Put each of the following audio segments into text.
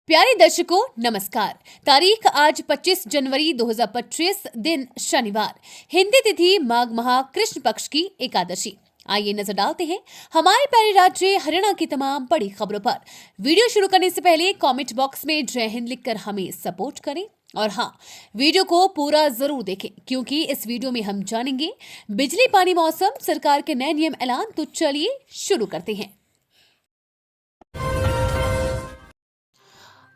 प्यारे दर्शकों नमस्कार। तारीख आज 25 जनवरी 2025 दिन शनिवार, हिंदी तिथि माघ माह कृष्ण पक्ष की एकादशी। आइए नजर डालते हैं हमारे प्यारे राज्य हरियाणा की तमाम बड़ी खबरों पर। वीडियो शुरू करने से पहले कमेंट बॉक्स में जय हिंद लिखकर हमें सपोर्ट करें और हाँ, वीडियो को पूरा जरूर देखें क्योंकि इस वीडियो में हम जानेंगे बिजली पानी मौसम सरकार के नए नियम ऐलान। तो चलिए शुरू करते हैं।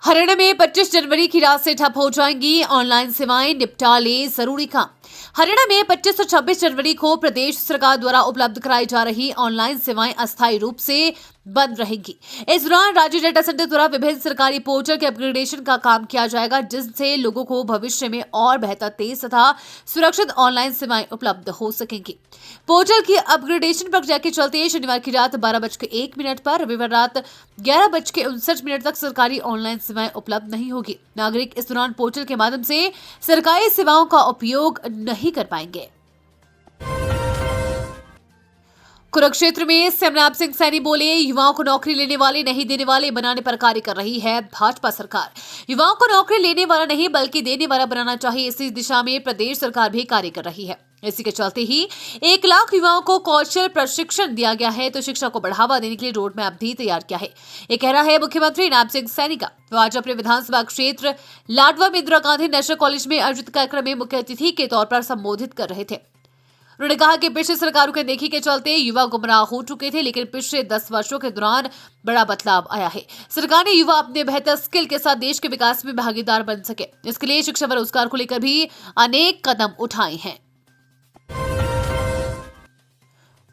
हरियाणा में 25 जनवरी की रात से ठप हो जाएंगी ऑनलाइन सेवाएं, निपटा ले जरूरी काम। हरियाणा में 25 और 26 जनवरी को प्रदेश सरकार द्वारा उपलब्ध कराई जा रही ऑनलाइन सेवाएं अस्थायी रूप से बंद रहेंगी। इस दौरान राज्य डेटा सेंटर द्वारा विभिन्न सरकारी पोर्टल के अपग्रेडेशन का काम किया जाएगा, जिससे लोगों को भविष्य में और बेहतर, तेज तथा सुरक्षित ऑनलाइन सेवाएं उपलब्ध हो सकेंगी। पोर्टल की अपग्रेडेशन प्रक्रिया के चलते शनिवार की रात 12:01 पर रविवार रात 11:59 तक सरकारी ऑनलाइन सेवाएं उपलब्ध नहीं होगी। नागरिक इस दौरान पोर्टल के माध्यम से सरकारी सेवाओं का उपयोग नहीं कर पाएंगे। कुरुक्षेत्र में शिवराज सिंह सैनी बोले, युवाओं को नौकरी लेने वाले नहीं देने वाले बनाने पर कार्य कर रही है भाजपा सरकार। युवाओं को नौकरी लेने वाला नहीं बल्कि देने वाला बनाना चाहिए, इसी दिशा में प्रदेश सरकार भी कार्य कर रही है। इसी के चलते ही 1 लाख युवाओं को कौशल प्रशिक्षण दिया गया है, तो शिक्षा को बढ़ावा देने के लिए रोड मैप भी तैयार किया है। ये कह रहा है मुख्यमंत्री शिवराज सिंह सैनी का। वो आज अपने विधानसभा क्षेत्र लाडवा में इंदिरा गांधी नेशनल कॉलेज में आयोजित कार्यक्रम में मुख्य अतिथि के तौर पर संबोधित कर रहे थे। उन्होंने कहा कि पिछले सरकारों के देखी के चलते युवा गुमराह हो चुके थे, लेकिन पिछले 10 वर्षों के दौरान बड़ा बदलाव आया है। सरकार ने युवा अपने बेहतर स्किल के साथ देश के विकास में भागीदार बन सके, इसके लिए शिक्षा व रोजगार को लेकर भी अनेक कदम उठाए हैं।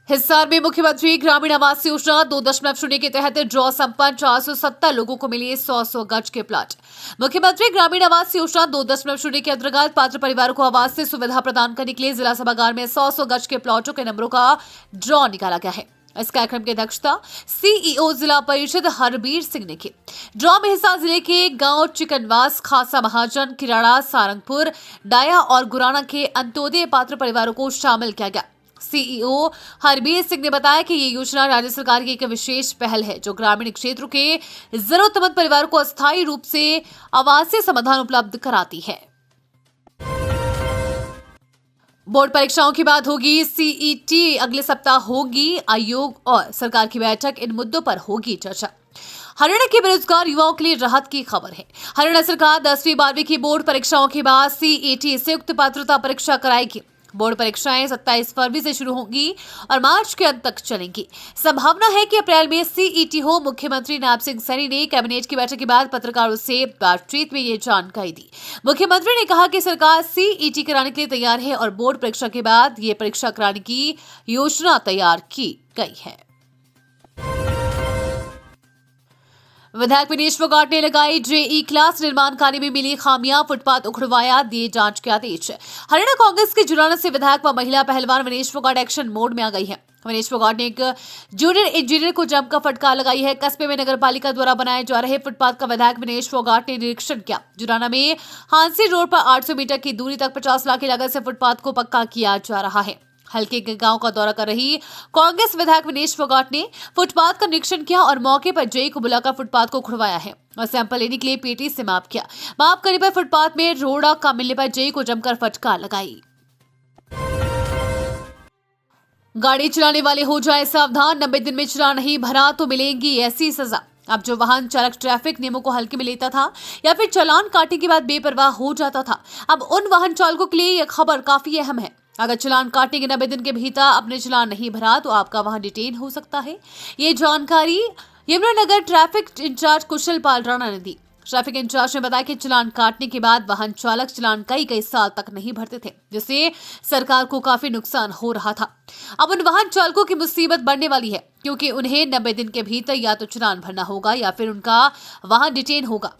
हिसार में मुख्यमंत्री ग्रामीण आवास योजना 2.0 के तहत ड्रॉ संपन्न 470 लोगों को मिले 100 गज के प्लाट। मुख्यमंत्री ग्रामीण आवास योजना 2.0 के अंतर्गत पात्र परिवारों को आवास से सुविधा प्रदान करने के लिए जिला सभागार में 100 गज के प्लॉटों के नंबरों का ड्रॉ निकाला गया है। इस कार्यक्रम की अध्यक्षता सीईओ जिला परिषद हरबीर सिंह ने की। ड्रॉ में हिसार जिले के गांव चिकनवास, खासा महाजन, किराड़ा, सारंगपुर, डाया और गुराना के अंत्योदय पात्र परिवारों को शामिल किया गया। सीईओ हरबीर सिंह ने बताया कि ये योजना राज्य सरकार की एक विशेष पहल है, जो ग्रामीण क्षेत्रों के जरूरतमंद परिवारों को अस्थायी रूप से आवासीय समाधान उपलब्ध कराती है। बोर्ड परीक्षाओं की बात होगी, सीईटी अगले सप्ताह होगी। आयोग और सरकार की बैठक, इन मुद्दों पर होगी चर्चा। हरियाणा के बेरोजगार युवाओं के लिए राहत की खबर है। हरियाणा सरकार 10वीं 12वीं की बोर्ड परीक्षाओं के बाद सीईटी संयुक्त पात्रता परीक्षा कराएगी। बोर्ड परीक्षाएं 27 फरवरी से शुरू होंगी और मार्च के अंत तक चलेंगी। संभावना है कि अप्रैल में सीईटी हो। मुख्यमंत्री शिवराज सिंह सैनी ने कैबिनेट की बैठक के बाद पत्रकारों से बातचीत में ये जानकारी दी। मुख्यमंत्री ने कहा कि सरकार सीईटी कराने के लिए तैयार है और बोर्ड परीक्षा के बाद ये परीक्षा कराने की योजना तैयार की गई है। विधायक विनेश फोगाट ने लगाई जेई क्लास निर्माण कार्य में मिली खामियां, फुटपाथ उखड़वाया, दिए जांच के आदेश। हरियाणा कांग्रेस के जुलाना से विधायक व महिला पहलवान विनेश फोगाट एक्शन मोड में आ गई है। विनेश फोगाट ने एक जूनियर इंजीनियर को जमकर फटकार लगाई है। कस्बे में नगरपालिका द्वारा बनाए जा रहे फुटपाथ का विधायक विनेश फोगाट ने निरीक्षण किया। जुलाना में हांसी रोड पर 800 मीटर की दूरी तक 50 लाख की लागत से फुटपाथ को पक्का किया जा रहा है। हल्के के गांव का दौरा कर रही कांग्रेस विधायक विनेश फोगाट ने फुटपाथ का निरीक्षण किया और मौके पर जेई को बुलाकर फुटपाथ को खुड़वाया है और सैंपल लेने के लिए पेटी से माप किया। माप करने पर फुटपाथ में रोड़ा का मिलने पर जेई को जमकर फटकार लगाई। गाड़ी चलाने वाले हो जाए सावधान, 90 दिन में चलान नहीं भरा तो मिलेगी ऐसी सजा। अब जो वाहन चालक ट्रैफिक नियमों को हल्के में लेता था या फिर चालान काटने के बाद बेपरवाह हो जाता था, अब उन वाहन चालकों के लिए यह खबर काफी अहम है। अगर चालान काटने के 90 दिन के भीतर आपने चालान नहीं भरा तो आपका वाहन डिटेन हो सकता है। ये जानकारी यमुनानगर ट्रैफिक इंचार्ज कुशल पाल राणा ने दी। ट्रैफिक इंचार्ज ने बताया कि चालान काटने के बाद वाहन चालक चालान कई साल तक नहीं भरते थे, जिससे सरकार को काफी नुकसान हो रहा था। अब उन वाहन चालकों की मुसीबत बढ़ने वाली है, क्योंकि उन्हें 90 दिन के भीतर या तो चालान भरना होगा या फिर उनका वाहन डिटेन होगा।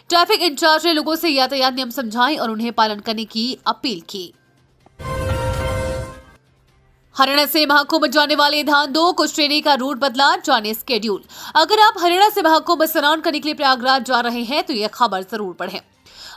ट्रैफिक इंचार्ज ने लोगों से यातायात नियम समझाए और उन्हें पालन करने की अपील की। हरियाणा से महाकुंभ जाने वाले धांधों, कुछ ट्रेनें का रूट बदला, जाने स्केड्यूल। अगर आप हरियाणा से महाकुंभ स्नान करने के लिए प्रयागराज जा रहे हैं तो यह खबर जरूर पढ़ें।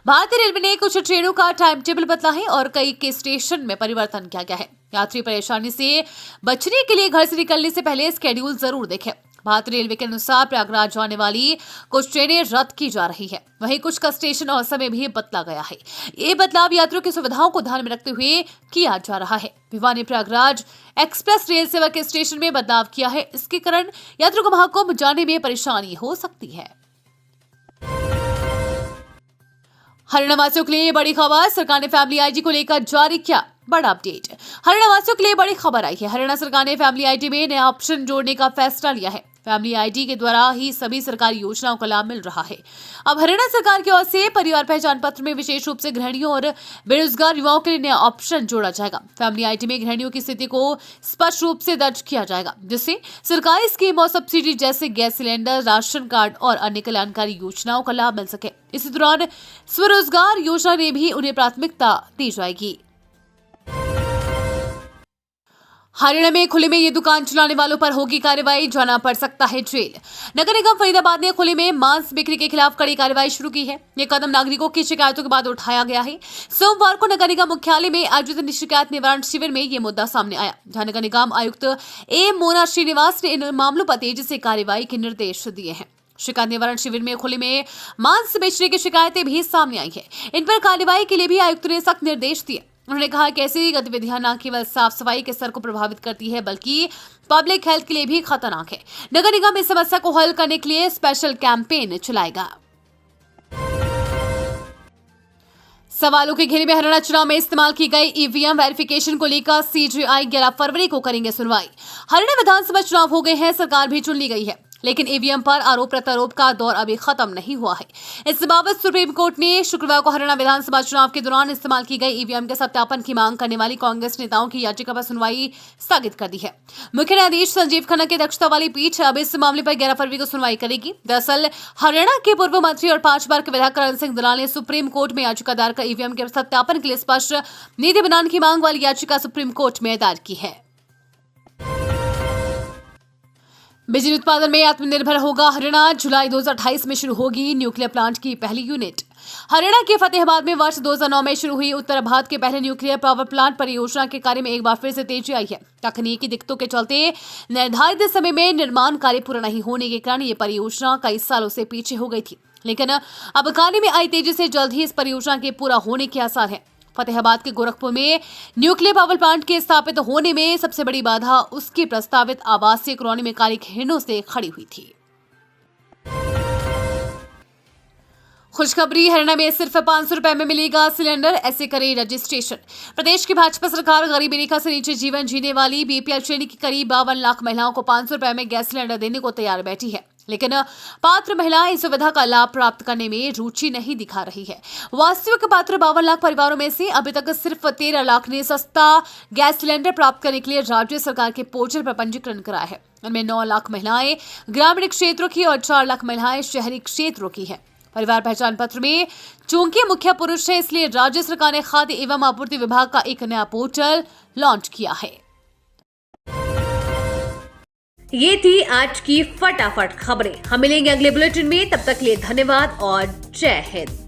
भारतीय रेलवे ने कुछ ट्रेनों का टाइम टेबल बदला है और कई के स्टेशन में परिवर्तन किया गया है। यात्री परेशानी से बचने के लिए घर से निकलने से पहले स्केड्यूल जरूर देखें। भारतीय रेलवे के अनुसार प्रयागराज जाने वाली कुछ ट्रेनें रद्द की जा रही है। वहीं कुछ का स्टेशन और समय भी बदला गया है। ये बदलाव यात्रियों की सुविधाओं को ध्यान में रखते हुए किया जा रहा है। विवा ने प्रयागराज एक्सप्रेस रेल सेवा के स्टेशन में बदलाव किया है। इसके कारण यात्रियों को महाकुंभ जाने में परेशानी हो सकती है। हरियाणा वासियों के लिए बड़ी खबर, सरकार ने फैमिली आईडी को लेकर जारी किया बड़ा अपडेट। हरियाणा वासियों के लिए बड़ी खबर आई है। हरियाणा सरकार ने फैमिली आईडी में नया ऑप्शन जोड़ने का फैसला लिया है। फैमिली आईडी के द्वारा ही सभी सरकारी योजनाओं का लाभ मिल रहा है। अब हरियाणा सरकार की ओर से परिवार पहचान पत्र में विशेष रूप से गृहिणियों और बेरोजगार युवाओं के लिए नया ऑप्शन जोड़ा जाएगा। फैमिली आईडी में गृहिणियों की स्थिति को स्पष्ट रूप से दर्ज किया जाएगा, जिससे सरकारी स्कीम और सब्सिडी जैसे गैस सिलेंडर, राशन कार्ड और अन्य कल्याणकारी योजनाओं का लाभ मिल सके। इसी दौरान स्वरोजगार योजना में भी उन्हें प्राथमिकता दी जाएगी। हरियाणा में खुले में ये दुकान चलाने वालों पर होगी कार्रवाई, जाना पड़ सकता है जेल। नगर निगम फरीदाबाद ने खुले में मांस बिक्री के खिलाफ कड़ी कार्रवाई शुरू की है। ये कदम नागरिकों की शिकायतों के बाद उठाया गया है। सोमवार को नगर निगम मुख्यालय में आयोजित शिकायत निवारण शिविर में ये मुद्दा सामने आया, जहां नगर निगम आयुक्त ए मोना श्रीनिवास ने इन मामलों पर तेजी से कार्रवाई के निर्देश दिए हैं। शिकायत निवारण शिविर में खुले में मांस बेचने की शिकायतें भी सामने आई है। इन पर कार्रवाई के लिए भी आयुक्त ने सख्त निर्देश दिए। उन्होंने कहा कि ऐसी गतिविधियां न केवल साफ सफाई के स्तर को प्रभावित करती है, बल्कि पब्लिक हेल्थ के लिए भी खतरनाक है। नगर निगम इस समस्या को हल करने के लिए स्पेशल कैंपेन चलाएगा। सवालों के घेरे में हरियाणा चुनाव में इस्तेमाल की गई ईवीएम वेरिफिकेशन को लेकर सीजेआई 11 फरवरी को करेंगे सुनवाई। हरियाणा विधानसभा चुनाव हो गए हैं, सरकार भी चुन ली गई है, लेकिन ईवीएम पर आरोप प्रत्यारोप का दौर अभी खत्म नहीं हुआ है। इस बाबत सुप्रीम कोर्ट ने शुक्रवार को हरियाणा विधानसभा चुनाव के दौरान इस्तेमाल की गई ईवीएम के सत्यापन की मांग करने वाली कांग्रेस नेताओं की याचिका पर सुनवाई स्थगित कर दी है। मुख्य न्यायाधीश संजीव खन्ना की अध्यक्षता वाली पीठ अब इस मामले पर 11 फरवरी को सुनवाई करेगी। दरअसल हरियाणा के पूर्व मंत्री और 5 बार के विधायक करण सिंह दलाल ने सुप्रीम कोर्ट में याचिका दायर कर ईवीएम के सत्यापन के लिए स्पष्ट नीति बनाने की मांग वाली याचिका सुप्रीम कोर्ट में दायर की है। बिजली उत्पादन में आत्मनिर्भर होगा हरियाणा। जुलाई 2028 में शुरू होगी न्यूक्लियर प्लांट की पहली यूनिट। हरियाणा के फतेहाबाद में वर्ष 2009 में शुरू हुई उत्तर भारत के पहले न्यूक्लियर पावर प्लांट परियोजना के कार्य में एक बार फिर से तेजी आई है। तकनीकी दिक्कतों के चलते निर्धारित समय में निर्माण कार्य पूरा नहीं होने के कारण ये परियोजना कई सालों से पीछे हो गई थी, लेकिन अब कार्य में आई तेजी से जल्द ही इस परियोजना के पूरा होने के आसार है। फतेहाबाद के गोरखपुर में न्यूक्लियर पावर प्लांट के स्थापित होने में सबसे बड़ी बाधा उसकी प्रस्तावित आवासीय कॉलोनी में काली घेरों से खड़ी हुई थी। खुशखबरी, हरियाणा में सिर्फ 500 रुपए में मिलेगा सिलेंडर, ऐसे करे रजिस्ट्रेशन। प्रदेश की भाजपा सरकार गरीबी रेखा से नीचे जीवन जीने वाली बीपीएल श्रेणी की करीब 52 लाख महिलाओं को 500 रुपए में गैस सिलेंडर देने को तैयार बैठी है, लेकिन पात्र महिलाएं इस सुविधा का लाभ प्राप्त करने में रुचि नहीं दिखा रही है। वास्तविक पात्र 52 लाख परिवारों में से अभी तक सिर्फ 13 लाख ने सस्ता गैस सिलेंडर प्राप्त करने के लिए राज्य सरकार के पोर्टल पर पंजीकरण कराया है। इनमें 9 लाख महिलाएं ग्रामीण क्षेत्रों की और 4 लाख महिलाएं शहरी क्षेत्रों की है। परिवार पहचान पत्र में चूंकि मुख्य पुरुष है, इसलिए राज्य सरकार ने खाद्य एवं आपूर्ति विभाग का एक नया पोर्टल लॉन्च किया है। ये थी आज की फटाफट खबरें। हम मिलेंगे अगले बुलेटिन में, तब तक के लिए धन्यवाद और जय हिंद।